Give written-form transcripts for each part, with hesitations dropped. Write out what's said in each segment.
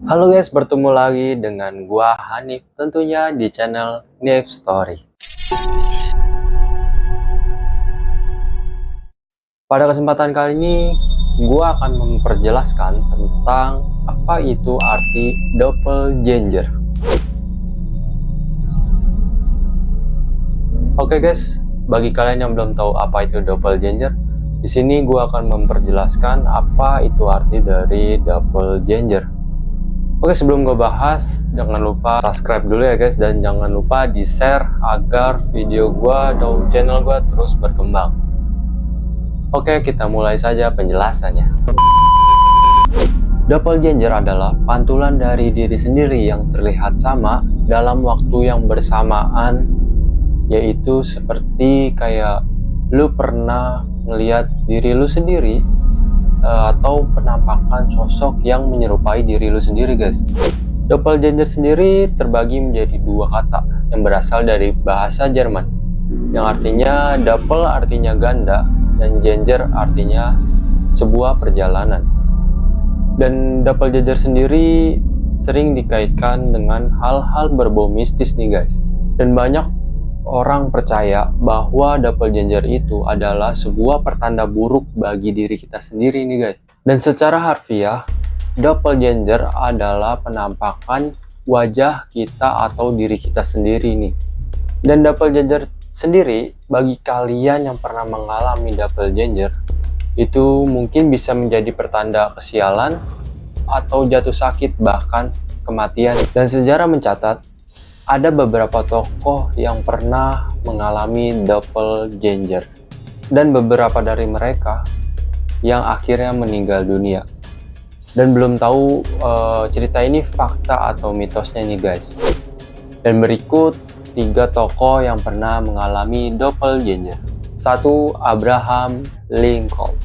Halo guys, bertemu lagi dengan gua Hanif tentunya di channel Nif Story. Pada kesempatan kali ini gua akan memperjelaskan tentang apa itu arti doppelganger. Oke guys, bagi kalian yang belum tahu apa itu doppelganger, di sini gua akan memperjelaskan apa itu arti dari doppelganger. Oke, sebelum gue bahas, jangan lupa subscribe dulu ya guys, dan jangan lupa di share agar video gue atau channel gue terus berkembang. Oke, kita mulai saja penjelasannya. Doppelganger adalah pantulan dari diri sendiri yang terlihat sama dalam waktu yang bersamaan, yaitu seperti kayak lu pernah melihat diri lu sendiri atau penampakan sosok yang menyerupai diri lu sendiri guys. Doppelganger sendiri terbagi menjadi dua kata yang berasal dari bahasa Jerman, yang artinya double artinya ganda dan ganger artinya sebuah perjalanan. Dan doppelganger sendiri sering dikaitkan dengan hal-hal berbau mistis nih guys, dan banyak orang percaya bahwa doppelganger itu adalah sebuah pertanda buruk bagi diri kita sendiri nih guys. Dan secara harfiah, doppelganger adalah penampakan wajah kita atau diri kita sendiri nih. Dan doppelganger sendiri, bagi kalian yang pernah mengalami doppelganger, itu mungkin bisa menjadi pertanda kesialan atau jatuh sakit, bahkan kematian. Dan sejarah mencatat ada beberapa tokoh yang pernah mengalami doppelganger, dan beberapa dari mereka yang akhirnya meninggal dunia. Dan belum tahu cerita ini fakta atau mitosnya nih guys. Dan berikut 3 tokoh yang pernah mengalami doppelganger. 1. Abraham Lincoln.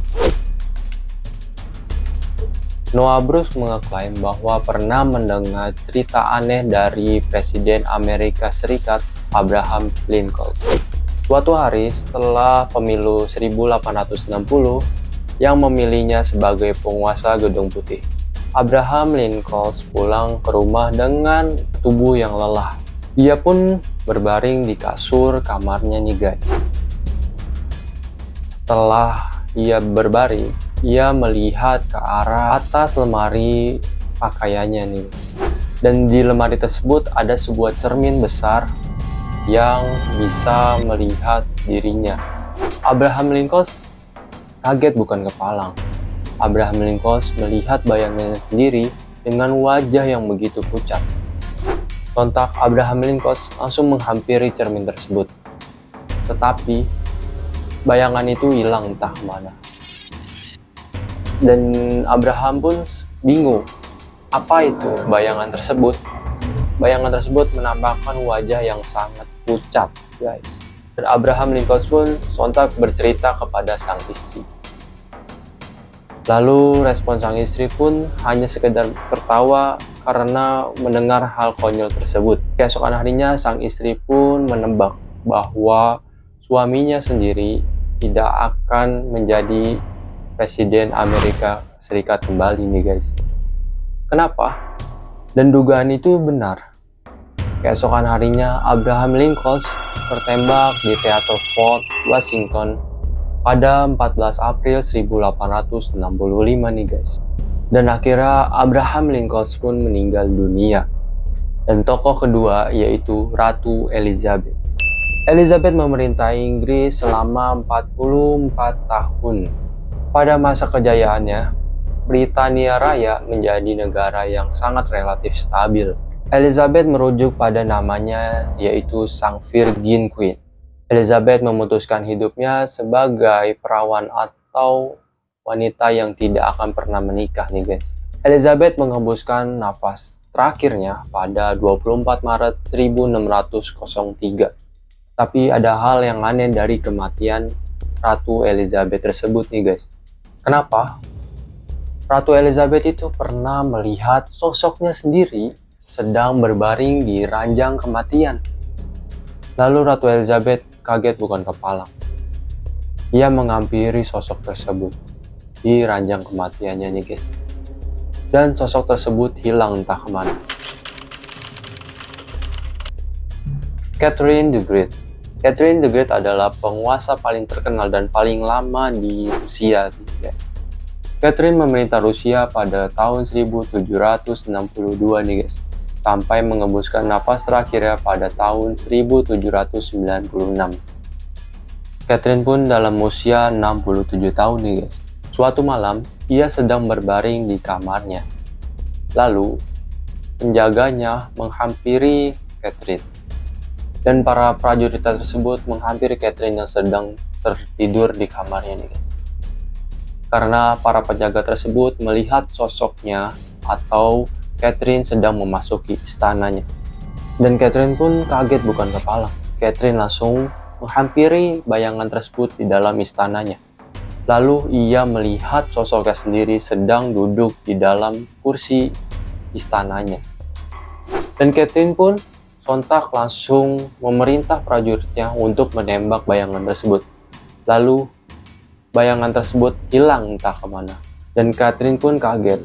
Noah Bruce mengeklaim bahwa pernah mendengar cerita aneh dari Presiden Amerika Serikat Abraham Lincoln. Suatu hari setelah pemilu 1860 yang memilihnya sebagai penguasa Gedung Putih, Abraham Lincoln pulang ke rumah dengan tubuh yang lelah. Ia pun berbaring di kasur kamarnya nih guys. Setelah ia berbaring, ia melihat ke arah atas lemari pakaiannya nih. Dan di lemari tersebut ada sebuah cermin besar yang bisa melihat dirinya. Abraham Lincoln kaget bukan kepalang. Abraham Lincoln melihat bayangannya sendiri dengan wajah yang begitu pucat. Sontak Abraham Lincoln langsung menghampiri cermin tersebut. Tetapi bayangan itu hilang entah kemana. Dan Abraham pun bingung, apa itu bayangan tersebut? Bayangan tersebut menampakkan wajah yang sangat pucat guys. Dan Abraham Lincoln pun sontak bercerita kepada sang istri. Lalu respon sang istri pun hanya sekedar tertawa karena mendengar hal konyol tersebut. Keesokan harinya sang istri pun menebak bahwa suaminya sendiri tidak akan menjadi Presiden Amerika Serikat kembali nih guys. Kenapa? Dan dugaan itu benar. Keesokan harinya Abraham Lincoln tertembak di Teater Fort Washington pada 14 April 1865 nih guys. Dan akhirnya Abraham Lincoln pun meninggal dunia. Dan tokoh kedua yaitu Ratu Elizabeth. Elizabeth memerintah Inggris selama 44 tahun. Pada masa kejayaannya, Britania Raya menjadi negara yang sangat relatif stabil. Elizabeth merujuk pada namanya, yaitu Sang Virgin Queen. Elizabeth memutuskan hidupnya sebagai perawan atau wanita yang tidak akan pernah menikah nih guys. Elizabeth menghembuskan nafas terakhirnya pada 24 Maret 1603. Tapi ada hal yang aneh dari kematian Ratu Elizabeth tersebut nih guys. Kenapa? Ratu Elizabeth itu pernah melihat sosoknya sendiri sedang berbaring di ranjang kematian. Lalu Ratu Elizabeth kaget bukan kepalang. Ia menghampiri sosok tersebut di ranjang kematiannya nih guys. dan sosok tersebut hilang entah kemana. Catherine the Great. Catherine the Great adalah penguasa paling terkenal dan paling lama di Rusia. Catherine memerintah Rusia pada tahun 1762 nih guys, sampai mengembuskan napas terakhirnya pada tahun 1796. Catherine pun dalam usia 67 tahun nih guys. Suatu malam, ia sedang berbaring di kamarnya. Lalu, penjaganya menghampiri Catherine. Dan para prajurit tersebut menghampiri Catherine yang sedang tertidur di kamarnya nih guys. Karena para penjaga tersebut melihat sosoknya atau Catherine sedang memasuki istananya. Dan Catherine pun kaget bukan kepala. Catherine langsung menghampiri bayangan tersebut di dalam istananya. Lalu ia melihat sosoknya sendiri sedang duduk di dalam kursi istananya. Dan Catherine pun sontak langsung memerintah prajuritnya untuk menembak bayangan tersebut. Lalu bayangan tersebut hilang entah kemana, dan Catherine pun kaget.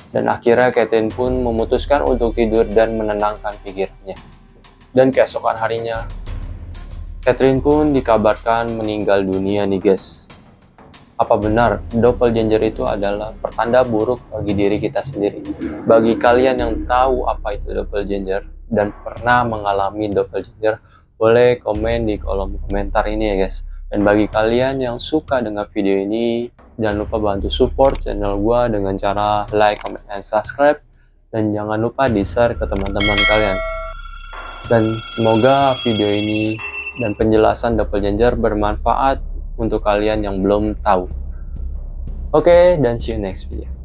Dan akhirnya Catherine pun memutuskan untuk tidur dan menenangkan pikirannya. Dan keesokan harinya, Catherine pun dikabarkan meninggal dunia nih guys. Apa benar doppelganger itu adalah pertanda buruk bagi diri kita sendiri? Bagi kalian yang tahu apa itu doppelganger dan pernah mengalami doppelganger, boleh komen di kolom komentar ini ya guys. Dan bagi kalian yang suka dengan video ini, jangan lupa bantu support channel gua dengan cara like, comment, and subscribe. Dan jangan lupa di-share ke teman-teman kalian. Dan semoga video ini dan penjelasan doppelganger bermanfaat untuk kalian yang belum tahu. Oke, dan see you next video.